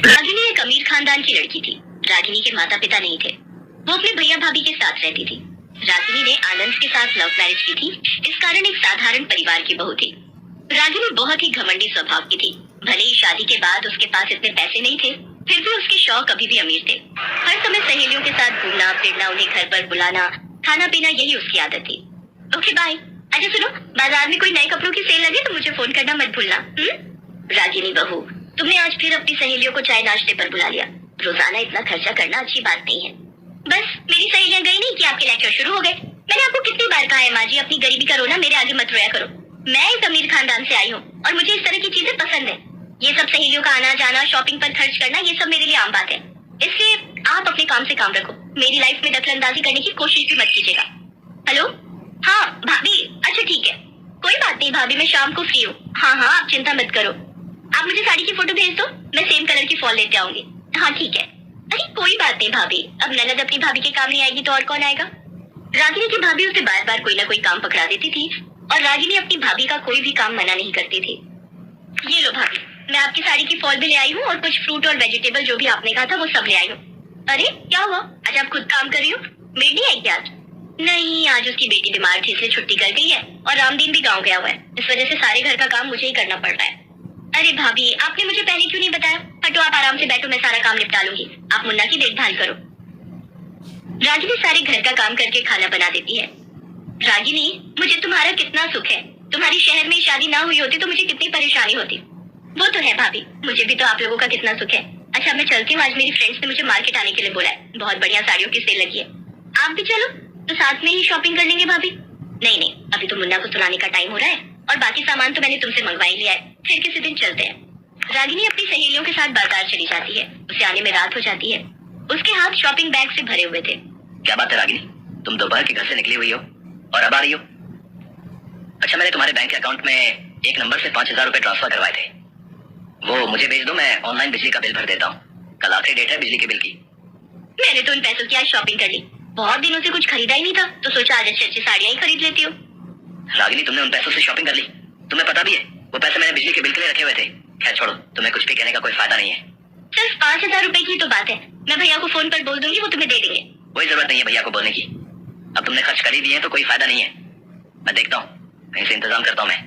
रागिनी एक अमीर खानदान की लड़की थी। रागिनी के माता पिता नहीं थे। वो अपने भैया भाभी के साथ रहती थी। रागिनी ने आनंद के साथ लव मैरिज की थी, इस कारण एक साधारण परिवार की बहू थी। रागिनी बहुत ही घमंडी स्वभाव की थी। भले ही शादी के बाद उसके पास इतने पैसे नहीं थे, फिर भी उसके शौक अभी भी अमीर थे। हर समय सहेलियों के साथ घूमना फिरना, उन्हें घर पर बुलाना, खाना पीना, यही उसकी आदत थी। Okay bye. अच्छा सुनो, बाजार में कोई नए कपड़ों की सेल लगे तो मुझे फोन करना मत भूलना। रागिनी बहू, तुमने आज फिर अपनी सहेलियों को चाय नाश्ते पर बुला लिया। रोजाना इतना खर्चा करना अच्छी बात नहीं है। बस मेरी सहेलियां गई नहीं कि आपके लेक्चर शुरू हो गए। मैंने आपको कितनी बार कहा है माँ जी, अपनी गरीबी का रोना मेरे आगे मत रोया करो। मैं एक अमीर खानदान से आई हूँ और मुझे इस तरह की चीजें पसंद है। ये सब सहेलियों का आना जाना, शॉपिंग पर खर्च करना, ये सब मेरे लिए आम बात है। इसलिए आप अपने काम से काम रखो। मेरी लाइफ में दखलंदाजी करने की कोशिश भी मत कीजिएगा। हेलो, हाँ भाभी, अच्छा ठीक है, कोई बात नहीं भाभी, मैं शाम को फ्री हूँ। हाँ हाँ, आप चिंता मत करो। आप मुझे साड़ी की फोटो भेज दो, मैं सेम कलर की फॉल लेते आऊंगी। हाँ ठीक है। अरे कोई बात नहीं भाभी, अब ननद अपनी भाभी के काम नहीं आएगी तो और कौन आएगा। रागिनी की भाभी उसे बार बार कोई ना कोई काम पकड़ा देती थी और रागिनी अपनी भाभी का कोई भी काम मना नहीं करती थी। ये लो भाभी, मैं आपकी साड़ी की फॉल भी ले आई हूँ और कुछ फ्रूट और वेजिटेबल जो भी आपने कहा था वो सब ले आई हूँ। अरे क्या हुआ, आज आप खुद काम कर रही हो? मेड नहीं आई क्या आज? नहीं, आज उसकी बेटी बीमार थी इसलिए छुट्टी कर गई है और रामदीन भी गाँव गया हुआ है। इस वजह से सारे घर का काम मुझे ही करना पड़ रहा है। अरे भाभी, आपने मुझे पहले क्यों नहीं बताया? हटो, आप आराम से बैठो, मैं सारा काम निपटा लूंगी। आप मुन्ना की देखभाल करो। रागिनी सारे घर का काम करके खाना बना देती है। रागिनी, मुझे तुम्हारा कितना सुख है। तुम्हारी शहर में शादी ना हुई होती तो मुझे कितनी परेशानी होती। वो तो है भाभी, मुझे भी तो आप लोगों का कितना सुख है। अच्छा मैं चलती हूँ, आज मेरी फ्रेंड्स ने मुझे मार्केट आने के लिए बोला है। बहुत बढ़िया साड़ियों की सेल लगी है। आप भी चलो तो साथ में ही शॉपिंग कर लेंगे भाभी। नहीं नहीं, अभी तो मुन्ना को सुलाने का टाइम हो रहा है और बाकी सामान तो मैंने तुमसे मंगवा ही लिया है। फिर किसी दिन चलते हैं। रागिनी अपनी सहेलियों के साथ बाजार चली जाती है। उसे आने में रात हो जाती है। उसके हाथ शॉपिंग बैग से भरे हुए थे। क्या बात है रागिनी, तुम दोपहर के घर से निकली हुई हो और अब आ रही हो? अच्छा, मैंने तुम्हारे बैंक अकाउंट में एक नंबर से 5,000 रुपए ट्रांसफर करवाए थे, वो मुझे भेज दो, मैं ऑनलाइन बिजली का बिल भर देता हूँ। कल आखिरी डेट है बिजली के बिल की। मैंने तो उन पैसों की आज शॉपिंग कर ली। बहुत दिनों से कुछ खरीदा ही नहीं था तो सोचा आज अच्छी अच्छी साड़ियां ही खरीद लेती हूँ। रागिनी, तुमने उन पैसों से शॉपिंग कर ली? तुम्हें पता भी है वो पैसे मैंने बिजली के बिल के लिए रखे हुए थे। खैर छोड़ो, तुम्हें कुछ भी कहने का कोई फायदा नहीं है। सिर्फ 5,000 रुपए की तो बात है, मैं भैया को फोन पर बोल दूंगी, वो तुम्हें दे देंगे। कोई जरूरत नहीं है भैया को बोलने की। अब तुमने खर्च कर ही दिए तो कोई फायदा नहीं है। मैं देखता हूँ, कहीं से इंतजाम करता हूँ मैं।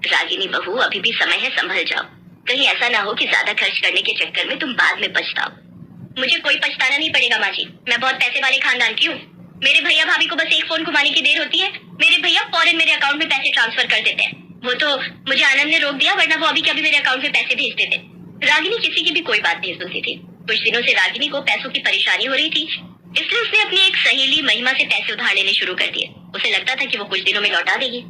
रागिनी बहू, अभी भी समय है, संभल जाओ। कहीं ऐसा ना हो कि ज्यादा खर्च करने के चक्कर में तुम बाद में पछताओ। मुझे कोई पछताना नहीं पड़ेगा माँ जी, मैं बहुत पैसे वाले खानदान की हूँ। मेरे भैया भाभी को बस एक फोन घुमाने की देर होती है, मेरे भैया फौरन मेरे अकाउंट में पैसे ट्रांसफर कर देते हैं। वो तो मुझे आनंद ने रोक दिया, वरना वो अभी के अभी मेरे अकाउंट में पैसे भेज देते। रागिनी किसी की भी कोई बात नहीं सुनती थी। कुछ दिनों से रागिनी को पैसों की परेशानी हो रही थी, इसलिए उसने अपनी एक सहेली महिमा से पैसे उधार लेने शुरू कर दिए। उसे लगता था कि वो कुछ दिनों में लौटा देगी।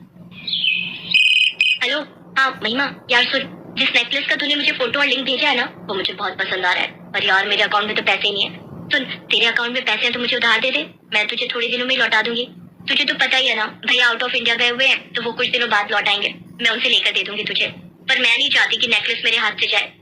हेलो, हाँ महिमा, यार सुन, जिस नेकलेस का तूने मुझे फोटो और लिंक भेजा है ना, वो मुझे बहुत पसंद आ रहा है, पर यार मेरे अकाउंट में तो पैसे नहीं है। सुन, तेरे अकाउंट में पैसे हैं तो मुझे उधार दे दे, मैं तुझे थोड़े दिनों में लौटा दूंगी। तुझे तो पता ही है ना, भैया आउट ऑफ इंडिया गए हुए हैं तो वो कुछ दिनों बाद लौट आएंगे। मैं उनसे लेकर दे दूंगी तुझे, पर मैं नहीं चाहती कि नेकलेस मेरे हाथ से जाए।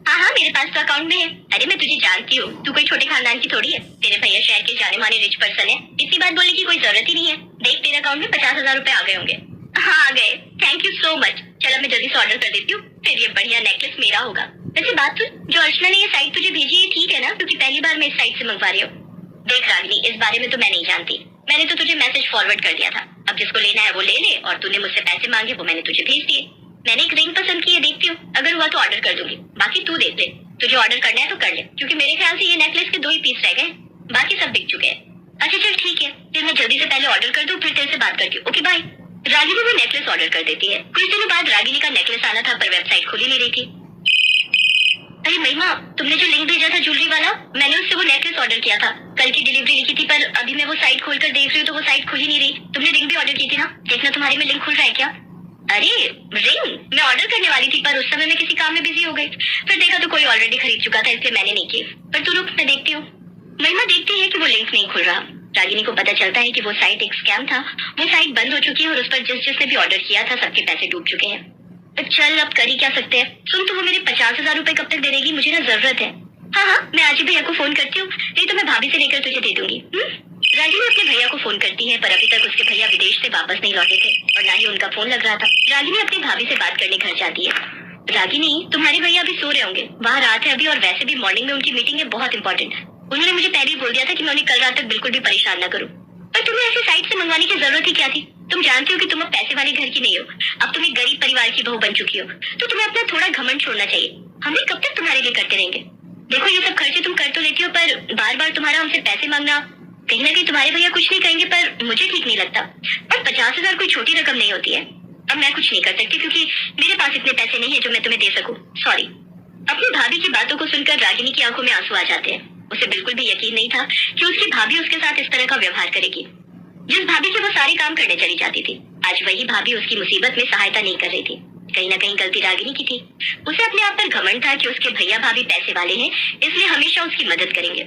हाँ हाँ, मेरे पास तो अकाउंट में है। अरे मैं तुझे जानती हूँ, तू कोई छोटे खानदान की थोड़ी है। तेरे भैया शहर के जाने माने रिच पर्सन है, इतनी बात बोलने की कोई जरूरत ही नहीं है। देख, तेरे अकाउंट में 50,000 रुपए आ गए होंगे। हाँ आ गए, थैंक यू सो मच। चलो मैं जल्दी से ऑर्डर कर देती हूँ, फिर ये बढ़िया नेकलेस मेरा होगा। वैसे बात सुन, जो अर्चना ने ये साइट तुझे भेजी है ठीक है ना? क्योंकि पहली बार मैं इस साइट से मंगवा रही हूँ। देख रागिनी, इस बारे में तो मैं नहीं जानती, मैंने तो तुझे मैसेज फॉरवर्ड कर दिया था। अब जिसको लेना है वो ले ले, और तूने मुझसे पैसे मांगे वो मैंने तुझे भेज दिए। मैंने एक रिंग पसंद की है, देखती हूँ, अगर हुआ तो ऑर्डर कर दूंगी, बाकी तू देख ले। तुझे ऑर्डर करना है तो कर ले, क्योंकि मेरे ख्याल से ये नेकलेस के 2 ही पीस रह गए, बाकी सब बिक चुके हैं। अच्छा चल ठीक है, फिर मैं जल्दी से पहले ऑर्डर कर दूं, फिर तेरे से बात करती हूँ। Okay bye. रागिनी वो नेकलेस ऑर्डर कर देती है। कुछ दिनों बाद रागिनी का नेकलेस आना था, पर वेबसाइट खुल ही नहीं रही थी। अरे महिमा, तुमने जो लिंक भेजा था ज्वेलरी वाला, मैंने उससे वो नेकलेस ऑर्डर किया था। कल की डिलीवरी लिखी थी, पर अभी मैं वो साइट खोलकर देख रही हूँ तो वो साइट खुल ही नहीं रही। तुमने रिंग भी ऑर्डर की थी ना, देखना तुम्हारे में लिंक खुल रहा है क्या? अरे रिंग मैं ऑर्डर करने वाली थी, पर उस समय मैं किसी काम में बिजी हो गई। फिर देखा तो कोई ऑलरेडी खरीद चुका था, इसलिए मैंने नहीं की। पर तू रुक, मैं देखती हूँ। महिमा देखती है कि वो लिंक नहीं खुल रहा। रागिनी को पता चलता है कि वो साइट एक स्कैम था। वो साइट बंद हो चुकी है और उस पर जिसने भी ऑर्डर किया था सबके पैसे डूब चुके हैं। चल अब कर ही क्या सकते हैं। सुन, तो वो मेरे 50,000 रुपए कब तक दे देगी? मुझे ना जरूरत है। हाँ हाँ, मैं आज ही भैया को फोन करती हूँ, नहीं तो मैं भाभी से लेकर तुझे दे दूंगी। रागिनी अपने भैया को फोन करती है, पर अभी तक उसके भैया विदेश से वापस नहीं लौटे थे और ना ही उनका फोन लग रहा था। रागिनी अपनी भाभी से बात करने घर जाती है। रागिनी, तुम्हारे भैया अभी सो रहे होंगे, वहाँ रात है अभी, और वैसे भी मॉर्निंग में उनकी मीटिंग है, बहुत इंपॉर्टेंट है। उन्होंने मुझे पहले ही बोल दिया था कि मैं उन्हें कल रात तक बिल्कुल भी परेशान ना करूँ। पर तुम्हें ऐसे साइट से मंगवाने की जरूरत ही क्या थी? तुम जानती हो कि तुम अब पैसे वाले घर की नहीं हो, अब तुम एक गरीब परिवार की बहू बन चुकी हो, तो तुम्हें अपना थोड़ा घमंड छोड़ना चाहिए। हम भी कब तक तुम्हारे लिए करते रहेंगे? देखो, ये सब खर्चे तुम कर तो लेती हो, पर बार बार तुम्हारा हमसे पैसे मांगना, कहीं ना कहीं तुम्हारे भैया कुछ नहीं कहेंगे पर मुझे ठीक नहीं लगता। और 50,000 कोई छोटी रकम नहीं होती है। अब मैं कुछ नहीं कर सकती क्योंकि मेरे पास इतने पैसे नहीं है जो मैं तुम्हें दे सकूं। सॉरी। अपनी भाभी की बातों को सुनकर रागिनी की आंखों में आंसू आ जाते हैं। उसे बिल्कुल भी यकीन नहीं था कि उसकी भाभी उसके साथ इस तरह का व्यवहार करेगी। जिस भाभी से वो सारे काम करने चली जाती थी, आज वही भाभी उसकी मुसीबत में सहायता नहीं कर रही थी। कहीं ना कहीं गलती रागिनी की थी। उसे अपने आप पर घमंड था कि उसके भैया भाभी पैसे वाले हैं, इसलिए हमेशा उसकी मदद करेंगे।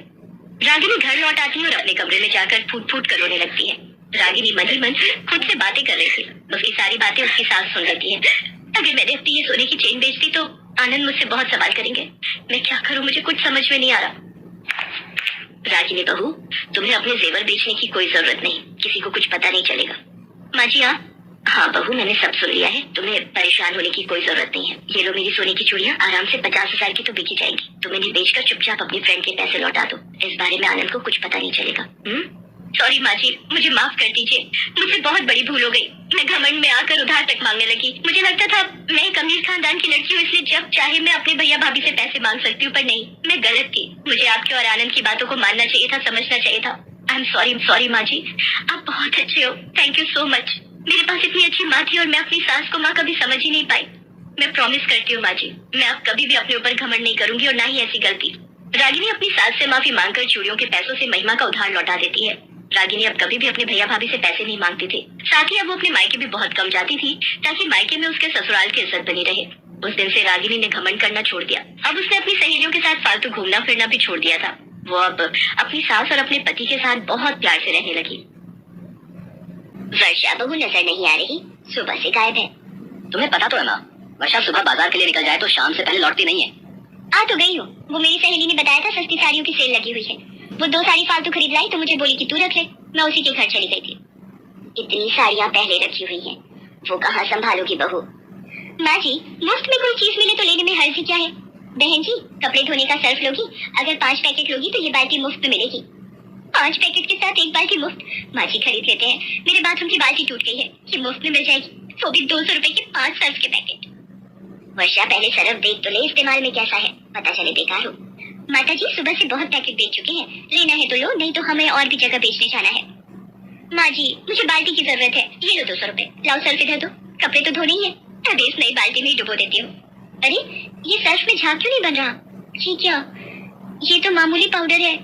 रागिनी घर लौट आती है और अपने कमरे में जाकर फूट फूट कर रोने लगती है। रागिनी मन ही मन खुद से बातें कर रही थी। उसकी सारी बातें उसकी सास सुन लेती है। अगर मैंने अपनी ये सोने की चेन बेच दी तो आनंद मुझसे बहुत सवाल करेंगे। मैं क्या करूं, मुझे कुछ समझ में नहीं आ रहा। रागिनी बहू, तुम्हें अपने जेवर बेचने की कोई जरूरत नहीं, किसी को कुछ पता नहीं चलेगा। माँ जी हाँ बहू, मैंने सब सुन लिया है, तुम्हें परेशान होने की कोई जरूरत नहीं है। ये लो मेरी सोने की चूड़ियां, आराम से 50,000 की तो बिकी जाएंगी। तुम इन्हें बेचकर चुपचाप अपनी फ्रेंड के पैसे लौटा दो। इस बारे में आनंद को कुछ पता नहीं चलेगा। सॉरी माँ जी, मुझे माफ कर दीजिए, मुझसे बहुत बड़ी भूल हो गई। मैं घमंड में आकर उधार तक मांगने लगी। मुझे लगता था मैं एक अमीर खानदान की लड़की हूँ, इसलिए जब चाहे मैं अपने भैया भाभी से पैसे मांग सकती हूँ, पर नहीं, मैं गलत थी। मुझे आपके और आनंद की बातों को मानना चाहिए था, समझना चाहिए था। आई एम सॉरी माँ जी, आप बहुत अच्छे हो, थैंक यू सो मच। मेरे पास इतनी अच्छी माँ थी और मैं अपनी सास को माँ कभी समझ ही नहीं पाई। मैं प्रॉमिस करती हूँ माँ जी, मैं अब कभी भी अपने ऊपर घमंड नहीं करूंगी और ना ही ऐसी गलती। रागिनी अपनी सास से माफी मांगकर चूड़ियों के पैसों से महिमा का उधार लौटा देती है। रागिनी अब कभी भी अपने भैया भाभी से पैसे नहीं मांगती थी। साथ ही अब वो अपने मायके भी बहुत कम जाती थी ताकि मायके में उसके ससुराल की इज्जत बनी रहे। उस दिन से रागिनी ने घमंड करना छोड़ दिया। अब उसने अपनी सहेलियों के साथ फालतू घूमना फिरना भी छोड़ दिया था। वो अब अपनी सास और अपने पति के साथ बहुत प्यार से रहने लगी। वर्षा बहू नजर नहीं आ रही, सुबह से गायब है। तुम्हें पता तो है माँ, वर्षा सुबह बाजार के लिए निकल जाए तो शाम से पहले लौटती नहीं है। आ तो गई हूँ, वो मेरी सहेली ने बताया था सस्ती साड़ियों की सेल लगी हुई है। वो 2 साड़ी फालतू खरीद लाई तो मुझे बोली कि तू रख ले। मैं उसी के घर चली गई थी। इतनी साड़ियाँ पहले रखी हुई हैं, वो कहाँ संभालोगी बहू? माँ जी, मुफ्त में कोई चीज मिले तो लेने में हर्ज क्या है? बहन जी, कपड़े धोने का सर्फ लोगी? अगर 5 पैकेट लोगी तो ये बाल्टी मुफ्त में मिलेगी। 5 पैकेट के साथ एक बाल्टी मुफ्त? माँ जी खरीद लेते हैं, मेरे बाथरूम की बाल्टी टूट गई है, ये मुफ्त में मिल जाएगी, वो भी 200 रुपए के 5 सर्फ के पैकेट। वर्षा पहले सर्फ देख तो ले इस्तेमाल में कैसा है, पता चले बेकार हो। माता जी, सुबह से बहुत पैकेट बेच चुके हैं, लेना है तो लो, नहीं तो हमें और भी जगह बेचने जाना है। माँ जी, मुझे बाल्टी की जरूरत है, ये लो 200 रुपए, लाओ सर्फ इधर दो, कपड़े तो धोने ही है, अभी इस नई बाल्टी में ही डुबो देती हूँ। अरे, ये सर्फ में झाग क्यों नहीं बन रहा? ये क्या? ये तो मामूली पाउडर है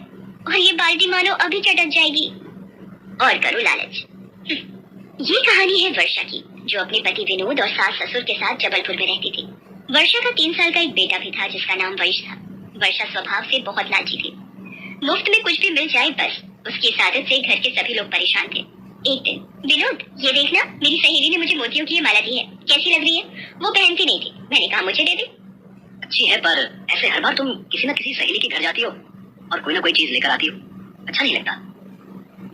और ये बाल्टी मानो अभी चटक जाएगी। और करो लालच। ये कहानी है वर्षा की, जो अपने पति विनोद और सास ससुर के साथ जबलपुर में रहती थी। वर्षा का 3 साल का एक बेटा भी था जिसका नाम वंश था। वर्षा स्वभाव से बहुत लालची थी। मुफ्त में कुछ भी मिल जाए बस, उसकी इस आदत से घर के सभी लोग परेशान थे। एक दिन, विनोद ये देखना, मेरी सहेली ने मुझे मोतियों की ये माला दी है, कैसी लग रही है? वो पहनती नहीं थी, मैंने कहा मुझे दे दे। अच्छी है, पर ऐसे हर बार तुम किसी न किसी सहेली के घर जाती हो और कोई ना कोई चीज लेकर आती हो, अच्छा नहीं लगता।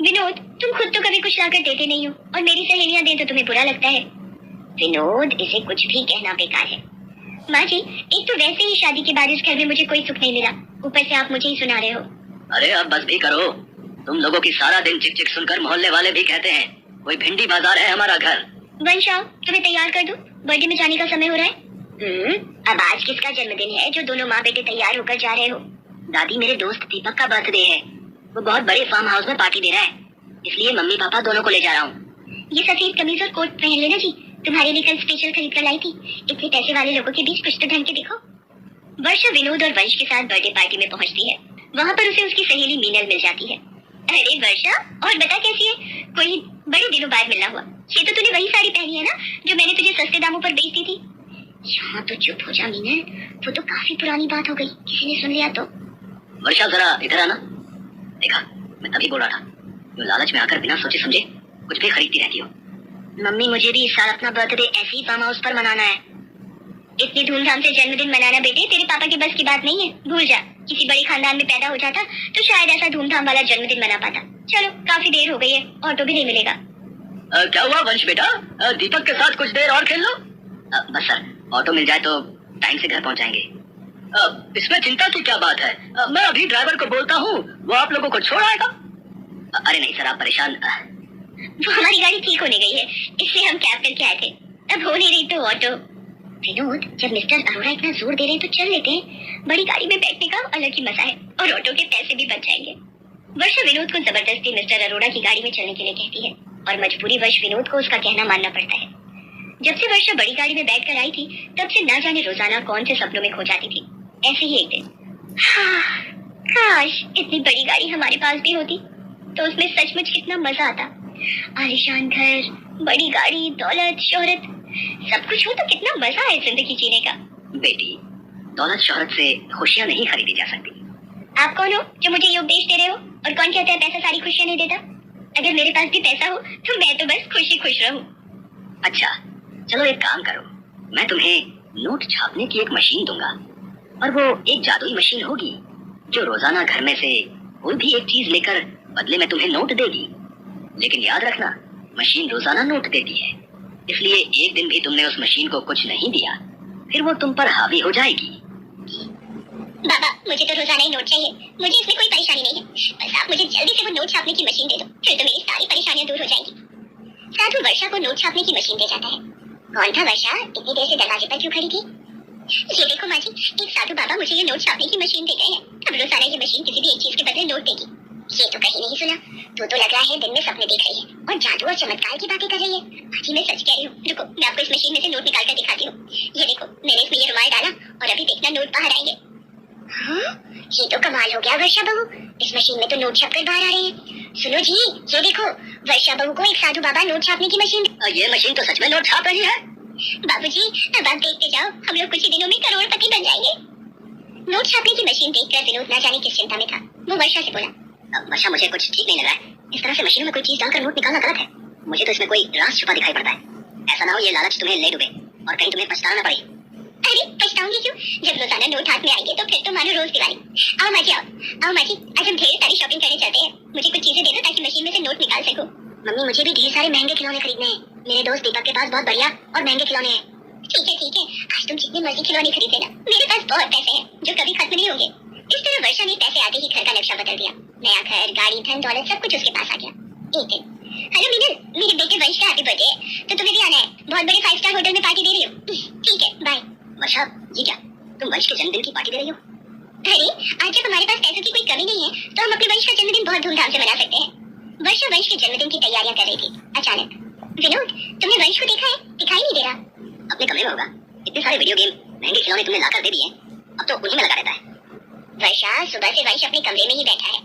विनोद, तुम खुद तो कभी कुछ लाकर देते नहीं हो और मेरी सहेलियां दें तो तुम्हें बुरा लगता है। विनोद, इसे कुछ भी कहना बेकार है। माँ जी, एक तो वैसे ही शादी के बाद इस घर में मुझे कोई सुख नहीं मिला, ऊपर से आप मुझे ही सुना रहे हो। अरे अब बस भी करो, तुम लोगों की सारा दिन चिक चिक सुनकर मोहल्ले वाले भी कहते हैं कोई भिंडी बाजार है हमारा घर। वंश आओ, तुम्हें तैयार कर दूं, बर्थडे में जाने का समय हो रहा है। अब आज किसका जन्मदिन है जो दोनों माँ बेटे तैयार होकर जा रहे हो? दादी, मेरे दोस्त दीपक का बर्थडे है, वो बहुत बड़े फार्म हाउस में पार्टी दे रहा है, इसलिए मम्मी पापा दोनों को ले जा रहा हूँ। ये सफेद कमीज और कोट पहन लेना जी, तुम्हारे लिए कल स्पेशल खरीद कर लाई थी। इतने पैसे वाले लोगों के बीच कुछ तो ढंग के देखो। वर्षा विनोद और वंश के साथ बर्थडे पार्टी में पहुंचती है। वहाँ पर उसे उसकी सहेली मीनल मिल जाती है। अरे वर्षा, और बता कैसी है? कोई बड़े दिनों बाद मिलना हुआ। ये तो तूने वही साड़ी पहनी है ना जो मैंने तुझे सस्ते दामों पर बेच दी थी? यहाँ तो चुप हो जा मीनल, वो तो काफी पुरानी बात हो गई, किसी ने सुन लिया तो। वर्षा जरा इधर आना। देखा, मैं तभी बोल रहा था, जो लालच में आकर बिना सोचे समझे कुछ भी खरीदती रहती हो। मम्मी, मुझे भी इस साल अपना बर्थडे ऐसे ही फार्म हाउस पर मनाना है। इतनी धूमधाम से जन्मदिन मनाना बेटे तेरे पापा के बस की बात नहीं है, भूल जा। किसी बड़े खानदान में पैदा हो जाता तो शायद ऐसा धूमधाम वाला जन्मदिन मना पाता। चलो, काफी देर हो गई है, ऑटो भी नहीं मिलेगा। क्या हुआ वंश बेटा, दीपक के साथ कुछ देर और खेल लो। बस सर, ऑटो मिल जाए तो टाइम से घर पहुंच जाएंगे। इसमें चिंता की क्या बात है? मैं अभी ड्राइवर को बोलता हूँ, वो आप लोगों को छोड़ आएगा। अरे नहीं सर, आप परेशान। वो हमारी गाड़ी ठीक होने गई है, इसलिए हम कैब करके आए थे। अब हो नहीं रही तो ऑटो। विनोद, जब मिस्टर अरोड़ा इतना जोर दे रहे हैं तो चल लेते हैं। बड़ी गाड़ी में बैठने का अलग ही मजा है और ऑटो के पैसे भी बच जाएंगे। वर्षा विनोद को जबरदस्ती मिस्टर अरोड़ा की गाड़ी में चलने के लिए कहती है और मजबूरी वश विनोद को उसका कहना मानना पड़ता है। जब से वर्षा बड़ी गाड़ी में बैठकर आई थी तब से ना जाने रोजाना कौन से सपनों में खो जाती थी। ऐसे ही एक दिन, काश इतनी बड़ी गाड़ी हमारे पास भी होती तो उसमें सचमुच कितना मजा आता। आलीशान घर, बड़ी गाड़ी, दौलत, शोहरत, सब कुछ हो तो कितना मजा है जिंदगी जीने का। बेटी, दौलत शोहरत से खुशियाँ नहीं खरीदी जा सकती। आप कौन हो जो मुझे ये उपदेश दे रहे हो? और कौन कहता है पैसा सारी खुशियाँ नहीं देता? अगर मेरे पास भी पैसा हो तो मैं तो बस खुश रहूं। अच्छा, चलो एक काम करो, मैं तुम्हें नोट छापने की एक मशीन दूंगा और वो एक जादुई मशीन होगी जो रोजाना घर में से कोई भी एक चीज लेकर बदले में तुम्हें नोट देगी। लेकिन याद रखना, मशीन रोजाना नोट देती है, इसलिए एक दिन भी तुमने उस मशीन को कुछ नहीं दिया, फिर वो तुम पर हावी हो जाएगी। बाबा, मुझे तो रोजाना ही नोट चाहिए, मुझे इसमें कोई परेशानी नहीं है। बस आप मुझे जल्दी से वो नोट छापने की मशीन दे दो, फिर तो मेरी सारी परेशानियां दूर हो जाएंगी। साधु वर्षा को नोट छापने की मशीन दे जाता है। कौन था वर्षा? इतनी देर से दरवाजे पर क्यों खड़ी थी? ये देखो माँ जी, एक साधु बाबा मुझे ये नोट छापने की मशीन दे गए हैं। अब रोजाना ये मशीन किसी भी एक चीज के बदले नोट देगी। ये तो कहीं नहीं सुना, तो लग रहा है दिन में सपने देख रही है और जादू और चमत्कार की बातें कर रही है। माँ मैं सच कह रही हूँ, रुको मैं आपको इस मशीन में से नोट निकाल कर दिखाती हूँ। ये देखो, मैंने इसमें ये रुमाल डाला और अभी देखना नोट बाहर आएंगे। हाँ, ये तो कमाल हो गया वर्षा बहू, इस मशीन में तो नोट छपकर बाहर आ रहे हैं। सुनो जी, ये देखो, वर्षा बहू को एक साधु बाबा नोट छापने की मशीन। ये मशीन तो सच में नोट छाप रही है। बाबूजी, अब आप देखते जाओ, हम लोग कुछ ही दिनों में करोड़पति बन जाएंगे। नोट छापने की मशीन देखकर विनोद ना जाने किस चिंता में था। वो वर्षा से बोला, वर्षा, मुझे कुछ ठीक नहीं लग रहा है। इस तरह से मशीन में कोई चीज डालकर नोट निकालना गलत है। मुझे तो इसमें कोई राज छुपा दिखाई पड़ता है। ऐसा ना हो ये लालच तुम्हें ले डूबे और कहीं तुम्हें पछताना पड़े। अरे पछताऊंगी क्यों? जब रोजाना नोट हाथ में आएंगे तो फिर तो मानो रोज दिवाली। आओ माँ जी, आओ माँ जी, आज हम ढेर सारी शॉपिंग करने चलते हैं। मुझे कुछ चीजें दे दो ताकि मशीन में से नोट निकाल सकूं। मम्मी, मुझे भी ढेर सारे महंगे खिलौने खरीदने हैं। मेरे दोस्त दीपक के पास बहुत बढ़िया और महंगे खिलौने हैं। ठीक है, आज तुम जितने मर्जी खिलौने खरीद लेना, मेरे पास बहुत पैसे हैं जो कभी खत्म नहीं होंगे। इस तरह वर्षा ने पैसे आते ही घर का नक्शा बदल दिया। नया घर, गाड़ी, धन दौलत सब कुछ उसके पास आ गया। एक दिन, हेलो मीनल, मेरे बेटे वंश का हैप्पी बर्थडे है तो तुम्हें भी आना है। बहुत बड़े 5 स्टार होटल में पार्टी दे रही हूँ। ठीक है, बाय। वर्षा, ये क्या, तुम वंश के जन्मदिन की पार्टी दे रही हो? अरे आज जब हमारे पास पैसों की कोई कमी नहीं है तो हम अपने वंश का जन्मदिन बहुत धूमधाम से मना सकते हैं। वर्षा वंश के जन्मदिन की तैयारियां कर रही थी। अचानक, विनोद, तुमने वंश को देखा है? दिखाई नहीं दे रहा। अपने कमरे में होगा। इतने सारे वीडियो गेम, महंगे खिलौने तुमने लाकर दे दिए, अब तो उन्हीं में लगा रहता है। वर्षा, सुबह से वंश अपने कमरे में ही बैठा है।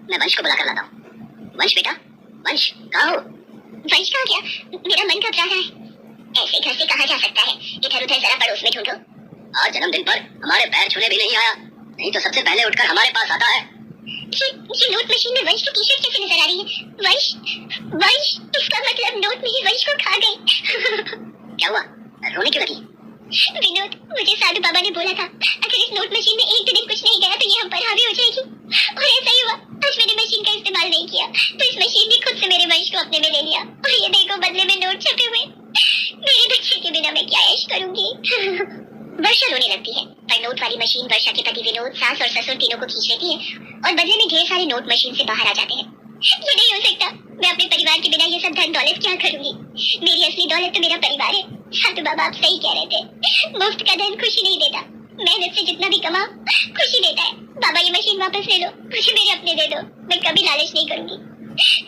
मैं वंश को बुलाकर लाता हूँ। वंश बेटा, वंश कहाँ हो? वंश कहाँ गया? मेरा मन घबरा रहा है। ऐसे घर से कहाँ जा सकता है? इधर उधर जरा पड़ोस में ढूंढो। आज जन्मदिन पर हमारे पैर छूने भी नहीं आया, नहीं तो सबसे पहले उठकर हमारे पास आता है। ये नोट मशीन में वंश की टी-शर्ट कैसे नजर आ रही है? वंश, इसका मतलब नोट में ही वंश को खा गए। क्या हुआ, रोने क्यों लगी? विनोद, मुझे साधु बाबा ने बोला था अगर इस नोट मशीन में एक दिन कुछ नहीं गया तो ये हम पर हावी हो जाएगी, और ऐसा ही हुआ। आज मैंने मशीन का इस्तेमाल नहीं किया तो इस मशीन ने खुद से मेरे वंश को अपने में ले लिया, और ये देखो बदले में नोट छपे हुए। मेरे बच्चे के बिना मैं क्या ऐश करूंगी? वर्षा रोने लगती है, पर नोट वाली मशीन वर्षा के पति विनोद, सास और ससुर तीनों को खींच लेती है और बदले में ढेर सारे नोट मशीन से बाहर आ जाते हैं। ये नहीं हो सकता, मैं अपने परिवार के बिना ये सब धन दौलत क्या करूंगी? मेरी असली दौलत तो मेरा परिवार है। साधु बाबा आप सही कह रहे थे, मुफ्त का धन खुशी नहीं देता, मेहनत से जितना भी कमाओ खुशी देता है। बाबा ये मशीन वापस ले लो, मुझे मेरे अपने दे दो, मैं कभी लालच नहीं करूंगी।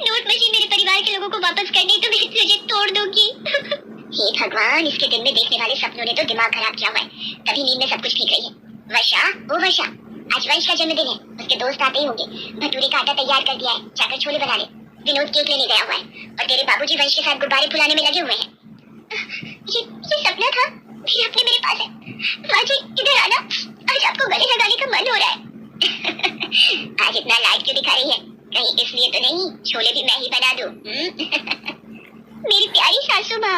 नोट मशीन मेरे परिवार के लोगों को वापस करनी तो मैं तुझे तोड़ दूंगी। हे भगवान, इसके दिन में देखने वाले सपनों ने तो दिमाग खराब किया हुआ है, तभी नींद में सब कुछ ठीक रही है। वर्षा, ओ वर्षा, आज वंश का जन्मदिन है, उसके दोस्त आते ही होंगे। भटूरे का आटा तैयार कर दिया है, जाकर छोले बना ले। विनोद केक लेने गया हुआ है और तेरे बाबूजी वंश के साथ गुब्बारे फुलाने में लगे हुए हैं। ये सपना था, फिर अपने मेरे पास है। माँ जी इधर आना, आज आपको गले लगाने का मन हो रहा है। आज इतना लाइट क्यों दिखा रही है? कहीं इसलिए तो नहीं छोले भी मैं ही बना दूं? मेरी प्यारी सासू माँ।